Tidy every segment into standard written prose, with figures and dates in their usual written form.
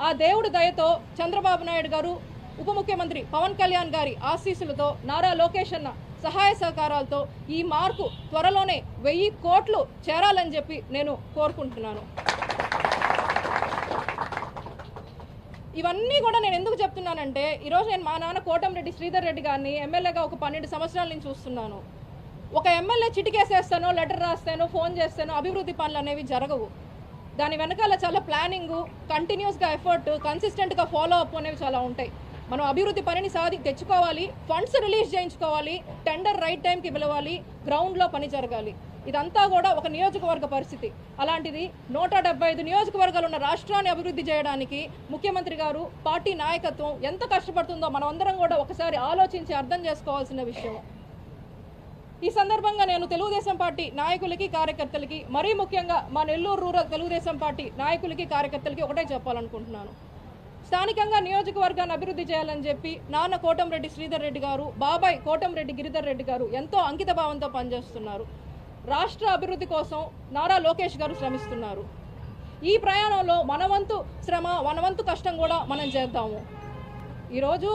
ఆ దేవుడి దయతో చంద్రబాబు నాయుడు గారు, ఉప ముఖ్యమంత్రి పవన్ కళ్యాణ్ గారి ఆశీస్సులతో, నారా లోకేష్ అన్న సహాయ సహకారాలతో ఈ మార్కు త్వరలోనే 1000 కోట్లు చేరాలని చెప్పి నేను కోరుకుంటున్నాను. ఇవన్నీ కూడా నేను ఎందుకు చెప్తున్నానంటే, ఈరోజు నేను మా నాన్న కోటంరెడ్డి శ్రీధర్ రెడ్డి గారిని ఎమ్మెల్యేగా ఒక 12 సంవత్సరాల నుంచి చూస్తున్నాను. ఒక ఎమ్మెల్యే చిటికేసేస్తానో, లెటర్ రాస్తానో, ఫోన్ చేస్తానో అభివృద్ధి పనులు అనేవి జరగవు. దాని వెనకాల చాలా ప్లానింగు, కంటిన్యూస్గా ఎఫర్ట్, కన్సిస్టెంట్గా ఫాలో అప్ అనేవి చాలా ఉంటాయి. మనం అభివృద్ధి పనిని తెచ్చుకోవాలి, ఫండ్స్ రిలీజ్ చేయించుకోవాలి, టెండర్ రైట్ టైంకి పిలవాలి, గ్రౌండ్లో పని జరగాలి. ఇదంతా కూడా ఒక నియోజకవర్గ పరిస్థితి. అలాంటిది 175 నియోజకవర్గాలు ఉన్న రాష్ట్రాన్ని అభివృద్ధి చేయడానికి ముఖ్యమంత్రి గారు, పార్టీ నాయకత్వం ఎంత కష్టపడుతుందో మనం అందరం కూడా ఒకసారి ఆలోచించి అర్థం చేసుకోవాల్సిన విషయం. ఈ సందర్భంగా నేను తెలుగుదేశం పార్టీ నాయకులకి, కార్యకర్తలకి, మరీ ముఖ్యంగా మా నెల్లూరు రూరల్ తెలుగుదేశం పార్టీ నాయకులకి, కార్యకర్తలకి ఒకటే చెప్పాలనుకుంటున్నాను. స్థానికంగా నియోజకవర్గాన్ని అభివృద్ధి చేయాలని చెప్పి నాన్న కోటంరెడ్డి శ్రీధర్ రెడ్డి గారు, బాబాయ్ కోటంరెడ్డి గిరిధర్ రెడ్డి గారు ఎంతో అంకిత భావంతో పనిచేస్తున్నారు. రాష్ట్ర అభివృద్ధి కోసం నారా లోకేష్ గారు శ్రమిస్తున్నారు. ఈ ప్రయాణంలో మనవంతు శ్రమ, మనవంతు కష్టం కూడా మనం చేద్దాము. ఈరోజు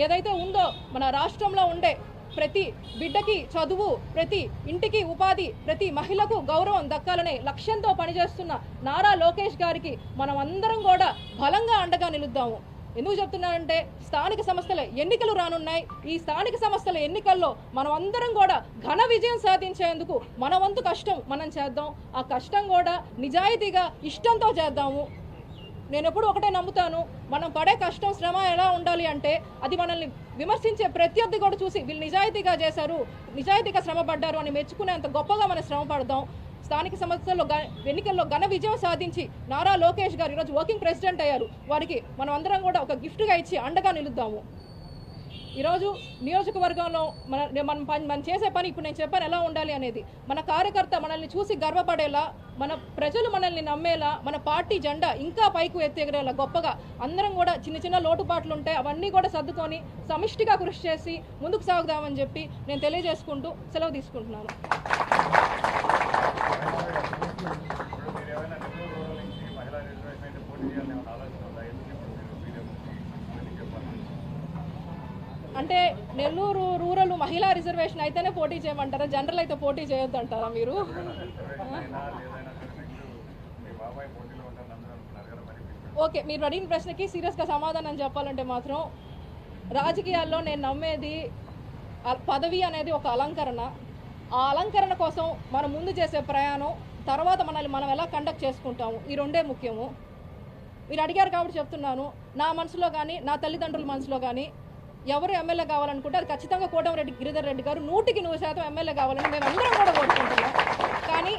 ఏదైతే ఉందో మన రాష్ట్రంలో ఉండే ప్రతి బిడ్డకి చదువు, ప్రతి ఇంటికి ఉపాధి, ప్రతి మహిళకు గౌరవం దక్కాలనే లక్ష్యంతో పనిచేస్తున్న నారా లోకేష్ గారికి మనం అందరం కూడా బలంగా అండగా నిలుద్దాము. ఎందుకు చెప్తున్నానంటే, స్థానిక సంస్థల ఎన్నికలు రానున్నాయి. ఈ స్థానిక సంస్థల ఎన్నికల్లో మనం అందరం కూడా ఘన విజయం సాధించేందుకు మన వంతు కష్టం మనం చేద్దాం. ఆ కష్టం కూడా నిజాయితీగా, ఇష్టంతో చేద్దాము. నేను ఎప్పుడు ఒకటే నమ్ముతాను, మనం పడే కష్టం, శ్రమ ఎలా ఉండాలి అంటే, అది మనల్ని విమర్శించే ప్రత్యర్థి కూడా చూసి వీళ్ళు నిజాయితీగా చేశారు, నిజాయితీగా శ్రమ పడ్డారు అని మెచ్చుకునేంత గొప్పగా మనం శ్రమ పడదాం. స్థానిక సంస్థల్లో ఎన్నికల్లో ఘన విజయం సాధించి నారా లోకేష్ గారు ఈరోజు వర్కింగ్ ప్రెసిడెంట్ అయ్యారు. వారికి మనం అందరం కూడా ఒక గిఫ్ట్గా ఇచ్చి అండగా నిలుద్దాము. ఈరోజు నియోజకవర్గంలో మనం చేసే పని ఇప్పుడు నేను చెప్పాను ఎలా ఉండాలి అనేది. మన కార్యకర్త మనల్ని చూసి గర్వపడేలా, మన ప్రజలు మనల్ని నమ్మేలా, మన పార్టీ జెండా ఇంకా పైకి ఎత్తేగరేలా గొప్పగా అందరం కూడా చిన్న చిన్న లోటుపాట్లు ఉంటాయి, అవన్నీ కూడా సర్దుకొని సమిష్టిగా కృషి చేసి ముందుకు సాగుదామని చెప్పి నేను తెలియజేసుకుంటూ సెలవు తీసుకుంటున్నాను. అంటే నెల్లూరు రూరల్ మహిళా రిజర్వేషన్ అయితేనే పోటీ చేయమంటారా? జనరల్ అయితే పోటీ చేయొద్దు అంటారా మీరు? ఓకే, మీరు అడిగిన ప్రశ్నకి సీరియస్గా సమాధానం చెప్పాలంటే మాత్రం, రాజకీయాల్లో నేను నమ్మేది పదవి అనేది ఒక అలంకరణ. ఆ అలంకరణ కోసం మనం ముందు చేసే ప్రయాణం, తర్వాత మనం ఎలా కండక్ట్ చేసుకుంటాము, ఈ రెండే ముఖ్యము. మీరు అడిగారు కాబట్టి చెప్తున్నాను, నా మనసులో కానీ, నా తల్లిదండ్రుల మనసులో కానీ ఎవరు ఎమ్మెల్యే కావాలనుకుంటే అది ఖచ్చితంగా కోటంరెడ్డి గిరిధర్ రెడ్డి గారు 100% ఎమ్మెల్యే కావాలని మేము అందరం కూడా కోరుకుంటున్నాం. కానీ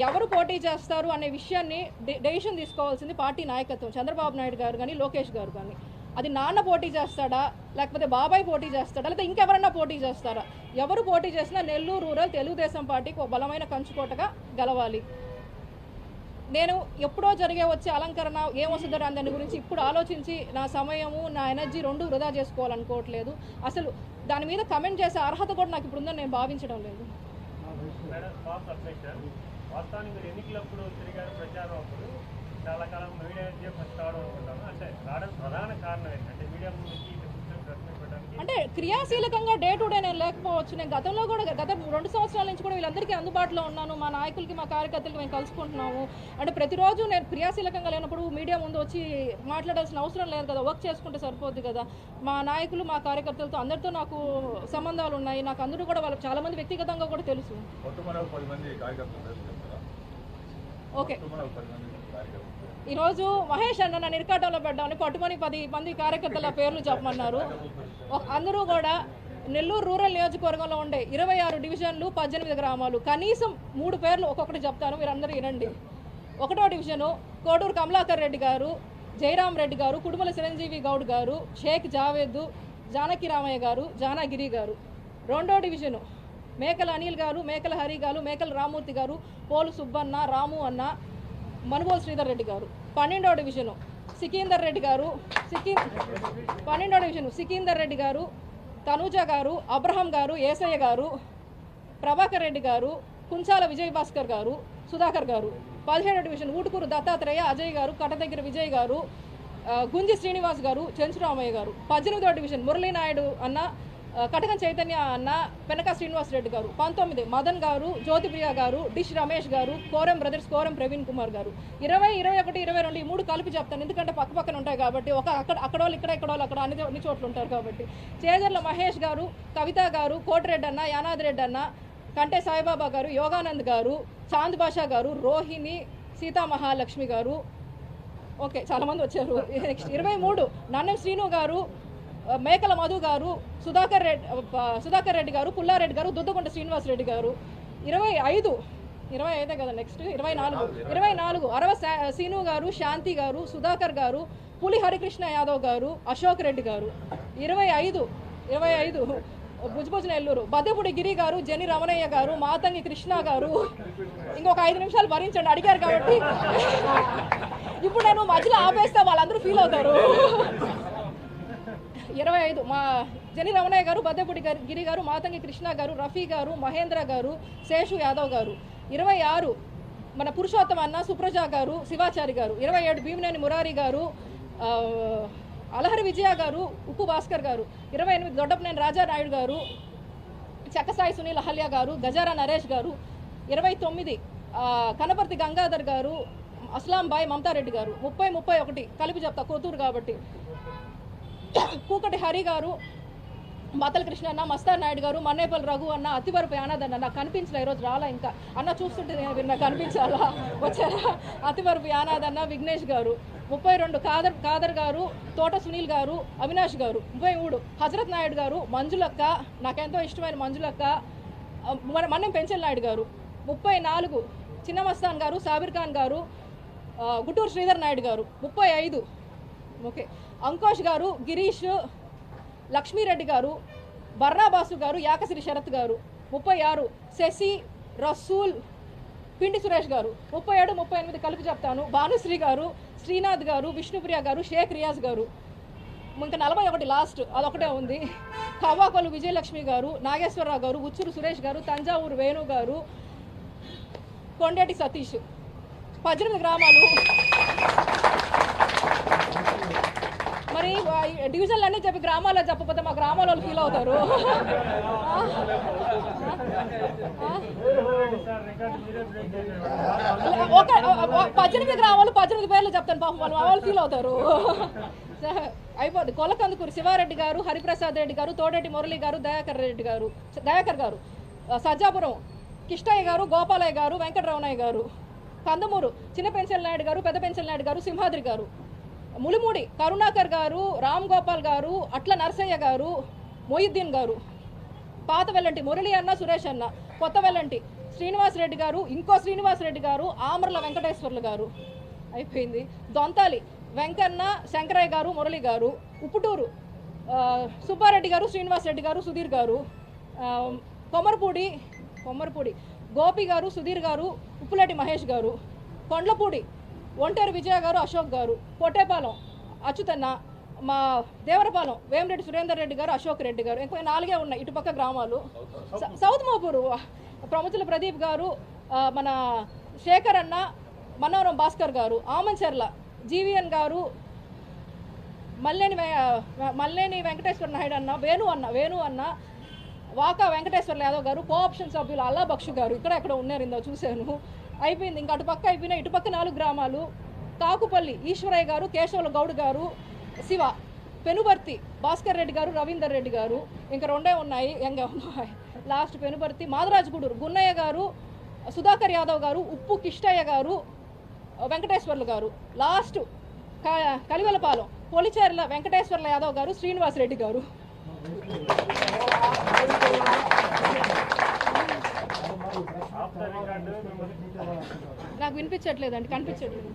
ఎవరు పోటీ చేస్తారు అనే విషయాన్ని డెసిషన్ తీసుకోవాల్సింది పార్టీ నాయకత్వం, చంద్రబాబు నాయుడు గారు కానీ, లోకేష్ గారు కానీ. అది నాన్న పోటీ చేస్తాడా, లేకపోతే బాబాయ్ పోటీ చేస్తాడా, లేకపోతే ఇంకెవరన్నా పోటీ చేస్తారా? ఎవరు పోటీ చేసినా నెల్లూరు రూరల్ తెలుగుదేశం పార్టీకి ఒక బలమైన కంచుకోటగా గెలవాలి. నేను ఎప్పుడో వచ్చే అలంకరణ ఏమొస్తుందో దాని గురించి ఇప్పుడు ఆలోచించి నా సమయము, నా ఎనర్జీ రెండు వృధా చేసుకోవాలనుకోవట్లేదు. అసలు దాని మీద కమెంట్ చేసే అర్హత కూడా నాకు ఇప్పుడు ఉందని నేను భావించడం లేదు. చాలా కాలం మీడియా ఫస్ట్ రావడం అంటే రావడానికి ప్రధాన కారణం ఏంటంటే మీడియా అంటే క్రియాశీలకంగా డే టు డే నేను లేకపోవచ్చు. నేను గతంలో కూడా గత 2 సంవత్సరాల నుంచి కూడా వీళ్ళందరికీ అందుబాటులో ఉన్నాను. మా నాయకులకి, మా కార్యకర్తలకి మేము కలుసుకుంటున్నాము. అంటే ప్రతిరోజు నేను క్రియాశీలకంగా లేనప్పుడు మీడియా ముందు వచ్చి మాట్లాడాల్సిన అవసరం లేదు కదా, వర్క్ చేసుకుంటే సరిపోద్ది కదా. మా నాయకులు, మా కార్యకర్తలతో అందరితో నాకు సంబంధాలు ఉన్నాయి. నాకు అందరూ కూడా వాళ్ళకి చాలా మంది వ్యక్తిగతంగా కూడా తెలుసు. ఓకే, ఈరోజు మహేష్ అన్న నన్ను ఇరకాటంలో పెట్టామని పట్టుమని 10 మంది కార్యకర్తల పేర్లు చెప్పమన్నారు. అందరూ కూడా నెల్లూరు రూరల్ నియోజకవర్గంలో ఉండే 26 డివిజన్లు, 18 గ్రామాలు, కనీసం 3 పేర్లు ఒక్కొక్కటి చెప్తాను, మీరు అందరూ వినండి. 1వ డివిజను కోడూరు కమలాకర్ రెడ్డి గారు, జయరాం రెడ్డి గారు, కుడుమల చిరంజీవి గౌడ్ గారు, షేక్ జావేద్, జానకి రామయ్య గారు, జానాగిరి గారు. 2వ డివిజను మేకల అనిల్ గారు, మేకల హరి గారు, మేకల రామూర్తి గారు, పోలు సుబ్బన్న, రాము అన్న, మనుబోల్ శ్రీధర్ రెడ్డి గారు. 12వ డివిజను సికిందర్ రెడ్డి గారు, 12వ డివిజను సికిందర్ రెడ్డి గారు, తనూజ గారు, అబ్రహం గారు, ఏసయ్య గారు, ప్రభాకర్ రెడ్డి గారు, కుంచాల విజయభాస్కర్ గారు, సుధాకర్ గారు. 17వ డివిజన్ ఊటుకూరు దత్తాత్రేయ, అజయ్ గారు, కటదగ్గర విజయ్ గారు, గుంజి శ్రీనివాస్ గారు, చెంచురామయ్య గారు. 18వ డివిజన్ మురళీనాయుడు అన్న, కటకం చైతన్య అన్న, పెనక శ్రీనివాస్ రెడ్డి గారు. 19 మదన్ గారు, జ్యోతిప్రియ గారు, డిష్ రమేష్ గారు, కోరం బ్రదర్స్, కోరం ప్రవీణ్ కుమార్ గారు. 20, 21, 22 ఈ 3 కలిపి చెప్తాను, ఎందుకంటే పక్క పక్కన ఉంటాయి కాబట్టి. అక్కడ వాళ్ళు ఇక్కడ వాళ్ళు అక్కడ అన్ని చోట్ల ఉంటారు కాబట్టి. చేజర్ల మహేష్ గారు, కవిత గారు, కోటిరెడ్డి అన్న, యానాది రెడ్డి అన్న, కంటే సాయిబాబా గారు, యోగానంద్ గారు, చాంద్ బాషా గారు, రోహిణి, సీతా మహాలక్ష్మి గారు. ఓకే, చాలామంది వచ్చారు. 23 నన్నం శ్రీను గారు, మేకల మధు గారు, సుధాకర్ రెడ్డి గారు, పుల్లారెడ్డి గారు, దుద్దకొండ శ్రీనివాస్ రెడ్డి గారు. 25 కదా, నెక్స్ట్ 24 అరవ సీను గారు, శాంతి గారు, సుధాకర్ గారు, పులి హరికృష్ణ యాదవ్ గారు, అశోక్ రెడ్డి గారు. 25 భుజ్భుజ్ నెల్లూరు, బద్దెపూడి గిరి గారు, జని రమణయ్య గారు, మాతంగి కృష్ణ గారు. ఇంకొక 5 నిమిషాలు భరించండి, అడిగారు కాబట్టి. ఇప్పుడు నేను మధ్యలో ఆపేస్తే వాళ్ళందరూ ఫీల్ అవుతారు. 25 మా జని రమణయ్య గారు, బద్దెపూడి గిరి గారు, మాతంగి కృష్ణ గారు, రఫీ గారు, మహేంద్ర గారు, శేషు యాదవ్ గారు. 26 మన పురుషోత్తమ అన్న, సుప్రజ గారు, శివాచారి గారు. 27 భీమినేని మురారి గారు, అలహరి విజయ గారు, ఉప్పు భాస్కర్ గారు. 28 దొడ్డపనేని రాజానాయుడు గారు, చక్కసాయి సునీల్ అహల్య గారు, గజారా నరేష్ గారు. 29 కనపర్తి గంగాధర్ గారు, అస్లాం బాయ్ మమతారెడ్డి గారు. 30, 31 కలిపి చెప్తా, కోతూరు కాబట్టి. కూకటి హరి గారు, మాతల కృష్ణ అన్న, మస్తార్ నాయుడు గారు, మన్నేపల్లి రఘు అన్న, అతివరపు యానాద్ అన్న. నాకు కనిపించలే ఈరోజు, రాలా ఇంకా. అన్న చూస్తుంటే నాకు కనిపించాలా, వచ్చారా? అతివరపు యానాద్ అన్న, విఘ్నేష్ గారు. 32 కాదర్ గారు, తోట సునీల్ గారు, అవినాష్ గారు. 33 హజరత్ నాయుడు గారు, మంజులక్క, నాకెంతో ఇష్టమైన మంజులక్క, మన్నం పెంచల్ నాయుడు గారు. 34 చిన్న మస్తాన్ గారు, సాబిర్ ఖాన్ గారు, గుంటూరు శ్రీధర్ నాయుడు గారు. 35 ఓకే అంకోష్ గారు, గిరీష్, లక్ష్మీరెడ్డి గారు, బర్రాబాసు గారు, యాకసిరి శరత్ గారు. 36 శశి, రసూల్, పిండి సురేష్ గారు. 37, 38 కలిపి చెప్తాను, భానుశ్రీ గారు, శ్రీనాథ్ గారు, విష్ణుప్రియ గారు, షేక్ రియాజ్ గారు. ఇంకా 41 లాస్ట్, అదొకటే ఉంది. కవ్వాకొలు విజయలక్ష్మి గారు, నాగేశ్వరరావు గారు, ఉచ్చూరు సురేష్ గారు, తంజావూరు వేణు గారు, కొండేటి సతీష్. 18 గ్రామాలు. మరి డివిజన్లు అన్నీ చెప్పి గ్రామాల్లో చెప్పకపోతే మా గ్రామాల వాళ్ళు ఫీల్ అవుతారు. ఒక 18 గ్రామాలు 18 పేర్లు చెప్తాను, పాపం వాళ్ళు మా వాళ్ళు ఫీల్ అవుతారు. అయిపోద్ది. కొలకందుకూరు శివారెడ్డి గారు, హరిప్రసాద్ రెడ్డి గారు, తోడేటి మురళి గారు, దయాకర్ గారు, సజ్జాపురం కిష్టయ్య గారు, గోపాలయ్య గారు, వెంకటరమణయ్య గారు. కందమూరు చిన్న పెంచల్ నాయుడు గారు, పెద్ద పెంచల్ నాయుడు గారు, సింహాద్రి గారు. ములిమూడి కరుణాకర్ గారు, రామ్ గోపాల్ గారు, అట్ల నరసయ్య గారు, మొయిద్దీన్ గారు. పాత వెల్లంటి మురళి అన్న, సురేష్ అన్న. కొత్త వెల్లంటి శ్రీనివాస్ రెడ్డి గారు, ఇంకో శ్రీనివాస్ రెడ్డి గారు, ఆమర్ల వెంకటేశ్వర్లు గారు. అయిపోయింది. దొంతాలి వెంకన్న, శంకరయ్య గారు, మురళి గారు. ఉప్పుటూరు సుబ్బారెడ్డి గారు, శ్రీనివాస్ రెడ్డి గారు, సుధీర్ గారు. కొమ్మరపూడి గోపి గారు, సుధీర్ గారు, ఉప్పులేటి మహేష్ గారు. కొండ్లపూడి ఒంటేరు విజయ గారు, అశోక్ గారు. పొట్టేపాలెం అచ్యుతన్న, మా దేవరపాలెం వేమిరెడ్డి సురేందర్ రెడ్డి గారు, అశోక్ రెడ్డి గారు. ఇంకా 4 ఉన్నాయి ఇటుపక్క గ్రామాలు. సౌత్ మోపూరు ప్రముఖుల ప్రదీప్ గారు, మన శేఖర్ అన్న, మనోరం భాస్కర్ గారు. ఆమంచెర్ల జీవీఎన్ గారు, మల్లేని వెంకటేశ్వర నాయుడు అన్న, వేణు అన్న, వాకా వెంకటేశ్వర యాదవ్ గారు. కోఆప్షన్ సభ్యులు అల్లా బక్షు గారు. ఎక్కడ ఉన్నారు, ఇందో చూశాను. అయిపోయింది. ఇంకా అటుపక్క అయిపోయినాయి. ఇటుపక్క 4 గ్రామాలు. కాకుపల్లి ఈశ్వరయ్య గారు, కేశవుల గౌడ్ గారు, శివ, పెనుబర్తి భాస్కర్ రెడ్డి గారు, రవీందర్ రెడ్డి గారు. ఇంకా 2 ఉన్నాయి. లాస్ట్ పెనుబర్తి. మాదరాజగూడూరు గున్నయ్య గారు, సుధాకర్ యాదవ్ గారు, ఉప్పు కిష్టయ్య గారు, వెంకటేశ్వర్లు గారు. లాస్ట్ కలివెలపాలెం పొలిచేర్ల వెంకటేశ్వర్ల యాదవ్ గారు, శ్రీనివాస్ రెడ్డి గారు. నాకు వినిపించట్లేదండి, కనిపించట్లేదు.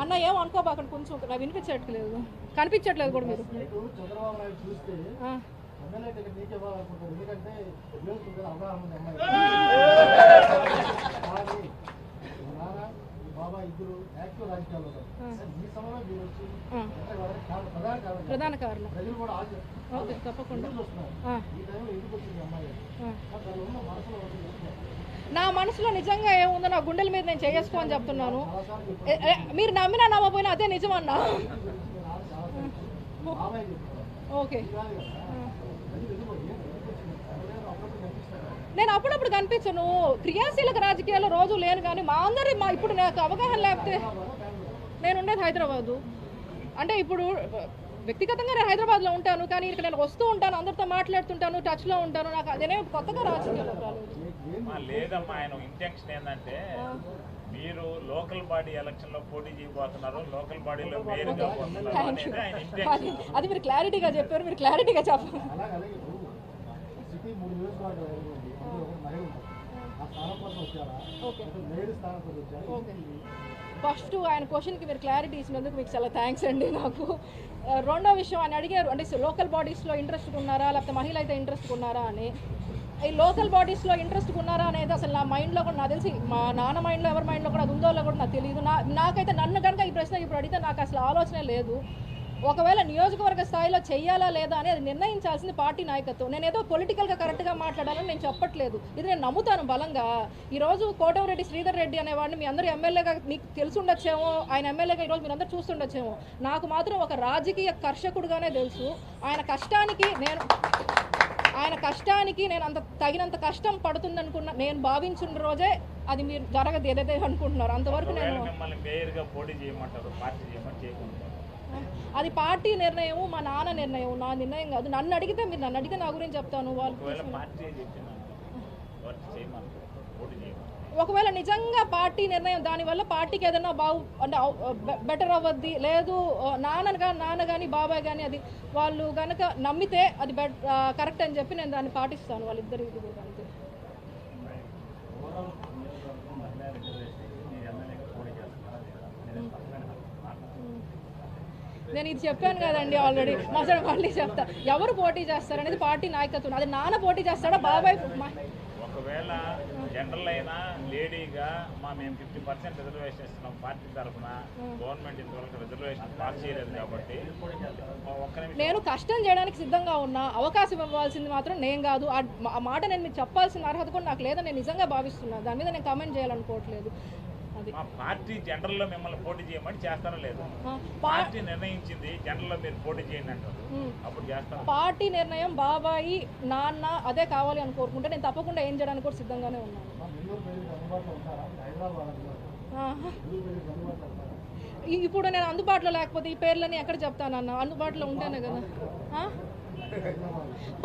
అన్న ఏం అనుకోబాకండి, కొంచెం నాకు వినిపించట్లేదు, కనిపించట్లేదు కూడా మీరు. ప్రధాన కారణం. ఓకే, తప్పకుండా. నా మనసులో నిజంగా ఏముందో నా గుండెల మీద నేను చేసుకోని చెప్తున్నాను. మీరు నమ్మినా నమ్మపోయినా అదే నిజమన్నా. ఓకే, నేను అప్పుడప్పుడు కనిపించను. క్రియాశీలక రాజకీయాల్లో రోజు లేను, కానీ మా ఇప్పుడు నాకు అవగాహన లేకపోతే నేను ఉండేది హైదరాబాదు. అంటే ఇప్పుడు వ్యక్తిగతంగా నేను హైదరాబాద్లో ఉంటాను, కానీ ఇక్కడ నేను వస్తూ ఉంటాను, అందరితో మాట్లాడుతుంటాను, టచ్లో ఉంటాను. నాకు అదేనే కొత్తగా రాజకీయాలు రాలేదు. లేదమ్మా, ఆయన ఇంటెన్షన్ ఏంటంటే మీరు లోకల్ బాడీ ఎలక్షన్ లో పోటీ చేయబోతున్నారు, లోకల్ బాడీలో మేయర్గా పోతున్నారు అనేది ఆయన ఇంటెన్షన్. అది మీరు క్లారిటీగా చెప్పారు, మీరు క్లారిటీగా చెప్పారు. ఫస్ట్ ఆయన క్వశ్చన్కి మీరు క్లారిటీ ఇచ్చినందుకు మీకు చాలా థ్యాంక్స్ అండి. నాకు రెండో విషయం ఆయన అడిగారు, అంటే లోకల్ బాడీస్లో ఇంట్రెస్ట్ ఉన్నారా లేకపోతే మహిళ అయితే ఇంట్రెస్ట్ ఉన్నారా అని. ఈ లోకల్ బాడీస్లో ఇంట్రెస్ట్ ఉన్నారా అనేది అసలు నా మైండ్లో కూడా నాకు తెలిసి, మా నాన్న మైండ్లో ఎవరి మైండ్లో కూడా అది ఉందో కూడా నాకు తెలియదు. నాకైతే నన్ను కనుక ఈ ప్రశ్న ఇప్పుడు అడిగితే నాకు అసలు ఆలోచనే లేదు. ఒకవేళ నియోజకవర్గ స్థాయిలో చెయ్యాలా లేదా అని అది నిర్ణయించాల్సింది పార్టీ నాయకత్వం. నేను ఏదో పొలిటికల్గా కరెక్ట్గా మాట్లాడాలని నేను చెప్పట్లేదు, ఇది నేను నమ్ముతాను బలంగా. ఈరోజు కోటమిరెడ్డి శ్రీధర్ రెడ్డి అనేవాడిని మీ అందరూ ఎమ్మెల్యేగా మీకు తెలిసి ఉండొచ్చేమో, ఆయన ఎమ్మెల్యేగా ఈరోజు మీరు అందరూ చూస్తుండొచ్చేమో. నాకు మాత్రం ఒక రాజకీయ కర్షకుడుగానే తెలుసు. ఆయన కష్టానికి నేను అంత తగినంత కష్టం పడుతుంది అనుకున్నా, నేను భావించిన రోజే అది మీరు జరగదు ఏదైతే అనుకుంటున్నారు. అంతవరకు నేను అది పార్టీ నిర్ణయం, మా నాన్న నిర్ణయం, నా నిర్ణయం కాదు. నన్ను అడిగితే మీరు నన్ను అడిగితే నా గురించి చెప్తాను. ఒకవేళ నిజంగా పార్టీ నిర్ణయం దానివల్ల పార్టీకి ఏదైనా అంటే బెటర్ అవ్వద్ది, లేదు నాన్న కానీ బాబాయ్ కానీ అది వాళ్ళు కనుక నమ్మితే అది కరెక్ట్ అని చెప్పి నేను దాన్ని పాటిస్తాను వాళ్ళిద్దరు. ఇది కూడా అంతే. నేను ఇది చెప్పాను కదండి ఆల్రెడీ, మళ్ళీ చెప్తా. ఎవరు పోటీ చేస్తారనేది పార్టీ నాయకత్వం. అది నాన్న పోటీ చేస్తాడా బాబాయ్? ఒకవేళ జనరల్ అయినా లేడీగా మేము 50% రిజర్వేషన్ ఇస్తున్నాం పార్టీ తరఫున, గవర్నమెంట్ ఇంతవరకు రిజర్వేషన్ పాస్ చేయలేదు కాబట్టి నేను కష్టం చేయడానికి సిద్ధంగా ఉన్నా. అవకాశం ఇవ్వాల్సింది మాత్రం నేను కాదు. ఆ మాట నేను మీకు చెప్పాల్సిన అర్హత కూడా నాకు లేదని నేను నిజంగా భావిస్తున్నాను. దాని మీద నేను కామెంట్ చేయాలనుకోవట్లేదు. పార్టీ జనరల్ లో మిమ్మల్ని పోటీ చేయమని చేస్తారో లేదు, పార్టీ నిర్ణయించింది జనరల్ లో మీరు పోటీ చేయండి అంటారు, అప్పుడు చేస్తారు. పార్టీ నిర్ణయం బాబాయి నాన్న అదే కావాలి అని కోరుకుంటే నేను తప్పకుండా ఏం చేయడానికి కూడా సిద్ధంగానే ఉన్నాను. ఇప్పుడు నేను అందుబాటులో లేకపోతే ఈ పేర్లని ఎక్కడ చెప్తానన్న? అందుబాటులో ఉంటానే కదా.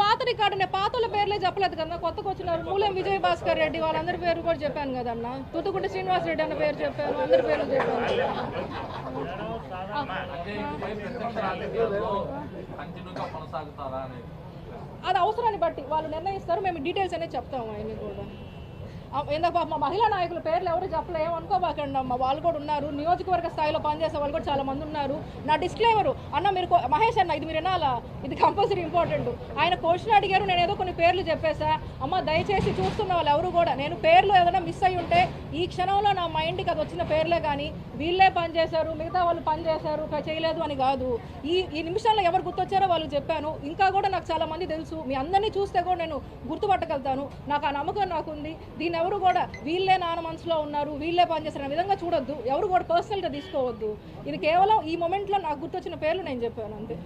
పాత రికార్డు నేను పాత వాళ్ళ పేర్లే చెప్పలేదు కదా, కొత్తగా వచ్చినారు. మూలెం విజయ్ భాస్కర్ రెడ్డి వాళ్ళందరి పేరు కూడా చెప్పాను కదన్న. తుతుకుంట శ్రీనివాస్ రెడ్డి అన్న పేరు చెప్పాను, అందరి పేర్లు చెప్పాను. అది అవసరాన్ని బట్టి వాళ్ళు నిర్ణయిస్తారు, మేము డీటెయిల్స్ అనేది చెప్తాము అవన్నీ కూడా. ఏందా మా మహిళా నాయకుల పేర్లు ఎవరు చెప్పలేము అనుకోబాకండి అమ్మ, వాళ్ళు కూడా ఉన్నారు. నియోజకవర్గ స్థాయిలో పనిచేసే వాళ్ళు కూడా చాలా మంది ఉన్నారు. నా డిస్క్లైమరు అన్న, మీరు మహేష్ అన్న ఇది మీరు వినాలా, ఇది కంపల్సరీ ఇంపార్టెంట్. ఆయన క్వశ్చన్ అడిగారు, నేను ఏదో కొన్ని పేర్లు చెప్పేసా. అమ్మ దయచేసి చూస్తున్న వాళ్ళు ఎవరు కూడా నేను పేర్లు ఏదైనా మిస్ అయ్యి ఉంటే ఈ క్షణంలో నా మైండ్కి అది వచ్చిన పేర్లే, కానీ వీళ్ళే పనిచేశారు మిగతా వాళ్ళు పనిచేశారు చేయలేదు అని కాదు. ఈ నిమిషాల్లో ఎవరు గుర్తొచ్చారో వాళ్ళు చెప్పాను. ఇంకా కూడా నాకు చాలా మంది తెలుసు, మీ అందరినీ చూస్తే కూడా నేను గుర్తుపట్టగలుగుతాను. నాకు ఆ నమ్మకం నాకుంది. దీన్ని ఎవరు కూడా వీళ్ళే నాన్న మనసులో ఉన్నారు, వీళ్ళే పనిచేస్తారు అనే విధంగా చూడొద్దు, ఎవరు కూడా పర్సనల్గా తీసుకోవద్దు. ఇది కేవలం ఈ మొమెంట్లో నాకు గుర్తొచ్చిన పేర్లు నేను చెప్పాను అంతే.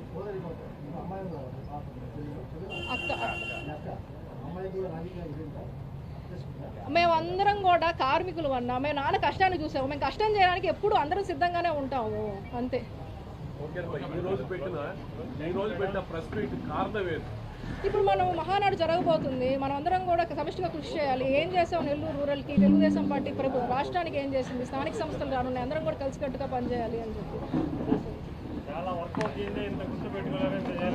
మేమందరం కూడా కార్మికులు అన్నా, మేము నాన్న కష్టాన్ని చూసాము. మేము కష్టం చేయడానికి ఎప్పుడు అందరం సిద్ధంగానే ఉంటాము అంతే. ఇప్పుడు మనం మహానాడు జరగబోతుంది, మనం అందరం కూడా సమిష్టిగా కృషి చేయాలి. ఏం చేసాం నెల్లూరు రూరల్కి, తెలుగుదేశం పార్టీ రాష్ట్రానికి ఏం చేసింది, స్థానిక సంస్థలు రానున్నాయి, అందరం కూడా కలిసికట్టుగా పనిచేయాలి అని చెప్పి. చాలా వర్కౌట్ చేయండి, ఇంత గుర్తు పెట్టుకోవాలని